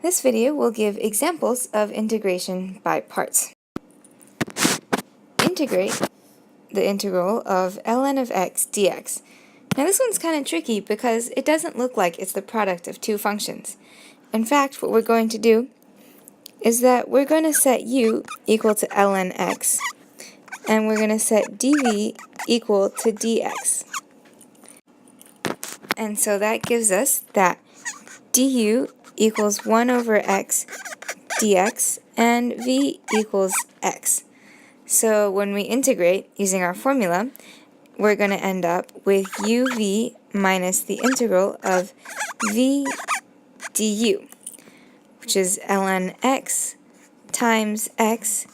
This video will give examples of integration by parts. Integrate the integral of ln of x dx. Now this one's kind of tricky because it doesn't look like it's the product of two functions. In fact, what we're going to do is that we're going to set u equal to ln x, and we're going to set dv equal to dx. And so that gives us that du equals 1 over x dx, and v equals x. So when we integrate using our formula, we're going to end up with uv minus the integral of v du, which is ln x times x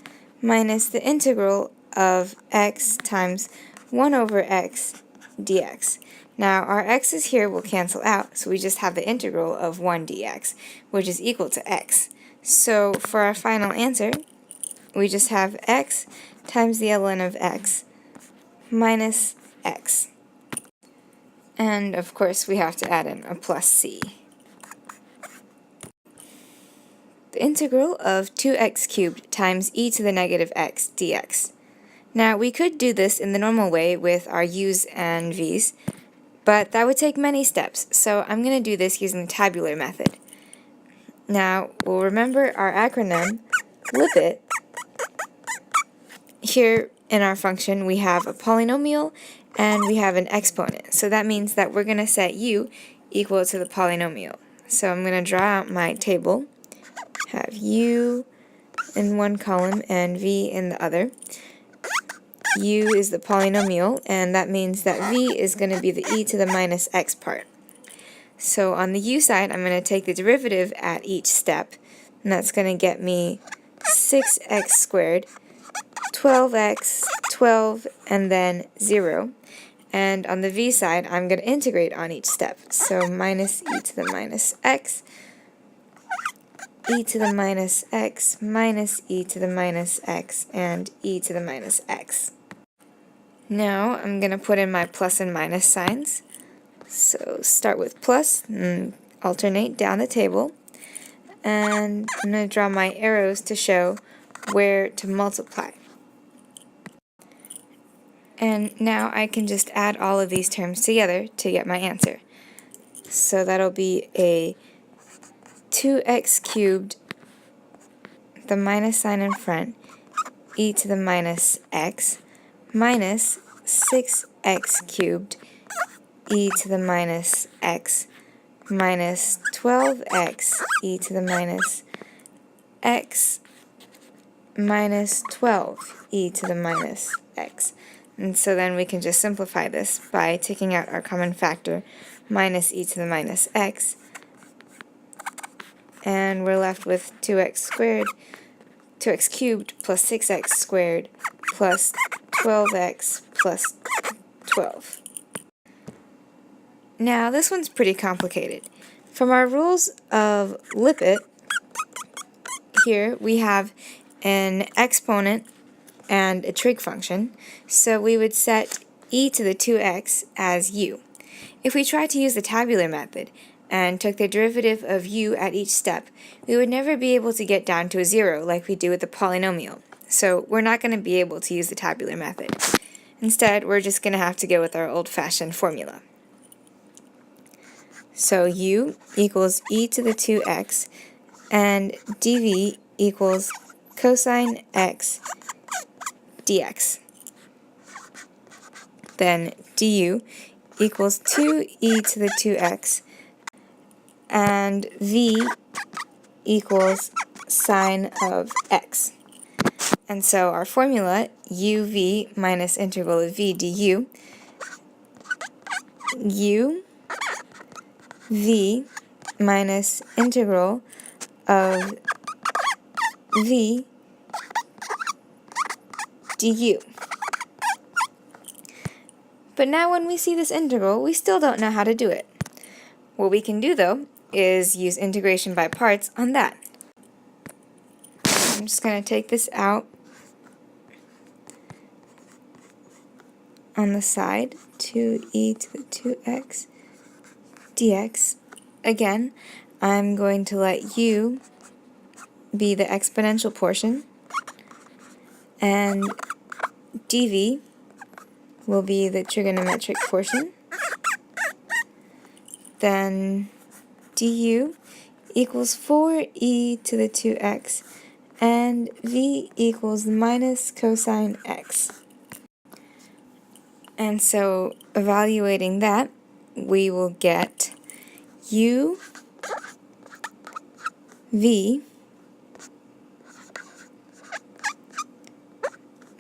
minus the integral of x times 1 over x dx. Now our x's here will cancel out, so we just have the integral of 1 dx, which is equal to x. So for our final answer, we just have x times the ln of x minus x. And of course we have to add in a plus c. The integral of 2x cubed times e to the negative x dx. Now we could do this in the normal way with our u's and v's, but that would take many steps, so I'm going to do this using the tabular method. Now, we'll remember our acronym, limit. Here in our function we have a polynomial and we have an exponent, so that means that we're going to set u equal to the polynomial. So I'm going to draw out my table, have u in one column and v in the other. U is the polynomial, and that means that v is going to be the e to the minus x part. So on the u side, I'm going to take the derivative at each step, and that's going to get me 6x squared, 12x, 12, and then 0. And on the v side, I'm going to integrate on each step. So minus e to the minus x, e to the minus x, minus e to the minus x, and e to the minus x. Now I'm going to put in my plus and minus signs. So start with plus and alternate down the table. And I'm going to draw my arrows to show where to multiply. And now I can just add all of these terms together to get my answer. So that'll be a 2x cubed, the minus sign in front, e to the minus x, minus 6x cubed, e to the minus x, minus 12x, e to the minus x, minus 12, e to the minus x. And so then we can just simplify this by taking out our common factor, minus e to the minus x, and we're left with 2x squared, 2x cubed plus 6x squared plus 12x plus 12. Now this one's pretty complicated. From our rules of limit, here we have an exponent and a trig function, so we would set e to the 2x as u. If we tried to use the tabular method and took the derivative of u at each step, we would never be able to get down to a 0 like we do with the polynomial. So we're not going to be able to use the tabular method. Instead, we're just going to have to go with our old-fashioned formula. So u equals e to the 2x, and dv equals cosine x dx. Then du equals 2e to the 2x, and v equals sine of x. And so our formula, uv minus integral of v du, u v minus integral of v du. But now when we see this integral, we still don't know how to do it. What we can do, though, is use integration by parts on that. I'm just going to take this out on the side, 2e to the 2x dx. Again, I'm going to let u be the exponential portion, and dv will be the trigonometric portion. Then du equals 4e to the 2x, and v equals minus cosine x. And so, evaluating that, we will get u v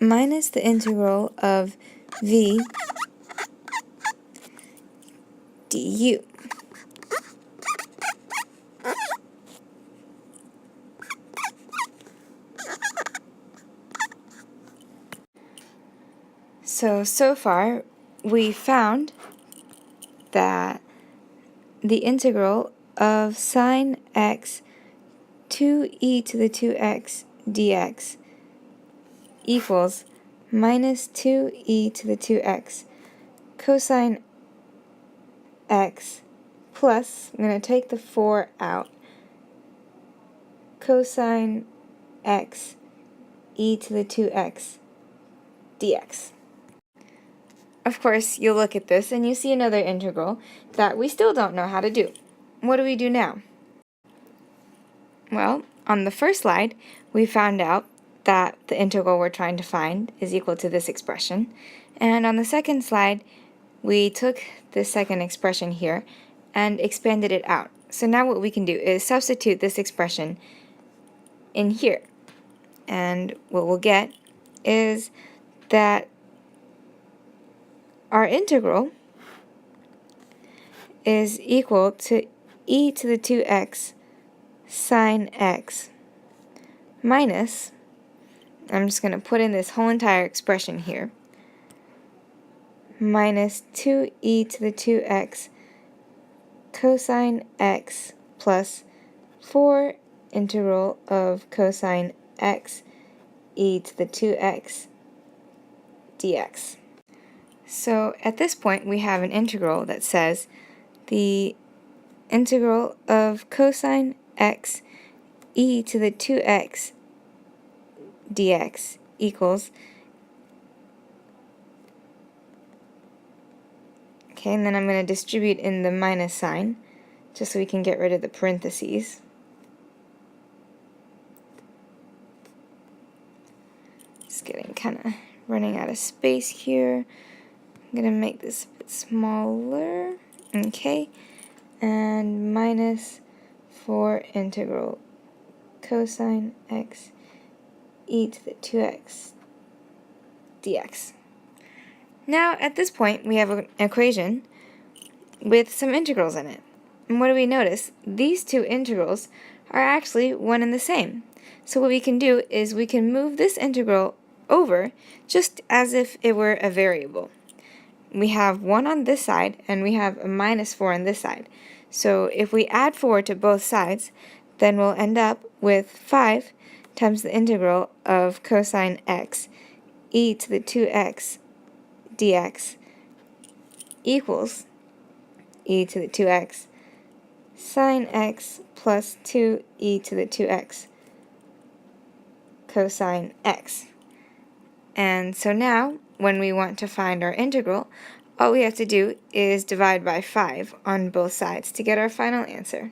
minus the integral of v du. So far, we found that the integral of sine x 2e to the 2x dx equals minus 2e to the 2x cosine x plus, I'm going to take the 4 out, cosine x e to the 2x dx. Of course, you'll look at this and you see another integral that we still don't know how to do. What do we do now? Well, on the first slide, we found out that the integral we're trying to find is equal to this expression. And on the second slide, we took this second expression here and expanded it out. So now what we can do is substitute this expression in here. And what we'll get is that our integral is equal to e to the 2x sine x minus, I'm just going to put in this whole entire expression here, minus 2e to the 2x cosine x plus 4 integral of cosine x e to the 2x dx. So at this point we have an integral that says the integral of cosine x e to the 2x dx equals, okay, and then I'm going to distribute in the minus sign just so we can get rid of the parentheses. Just getting kind of running out of space here. I'm going to make this a bit smaller, okay, and minus 4 integral cosine x e to the 2x dx. Now, at this point, we have an equation with some integrals in it. And what do we notice? These two integrals are actually one and the same. So what we can do is we can move this integral over just as if it were a variable. We have 1 on this side, and we have a minus 4 on this side. So if we add 4 to both sides, then we'll end up with 5 times the integral of cosine x e to the 2x dx equals e to the 2x sine x plus 2e to the 2x cosine x. And so now, when we want to find our integral, all we have to do is divide by 5 on both sides to get our final answer.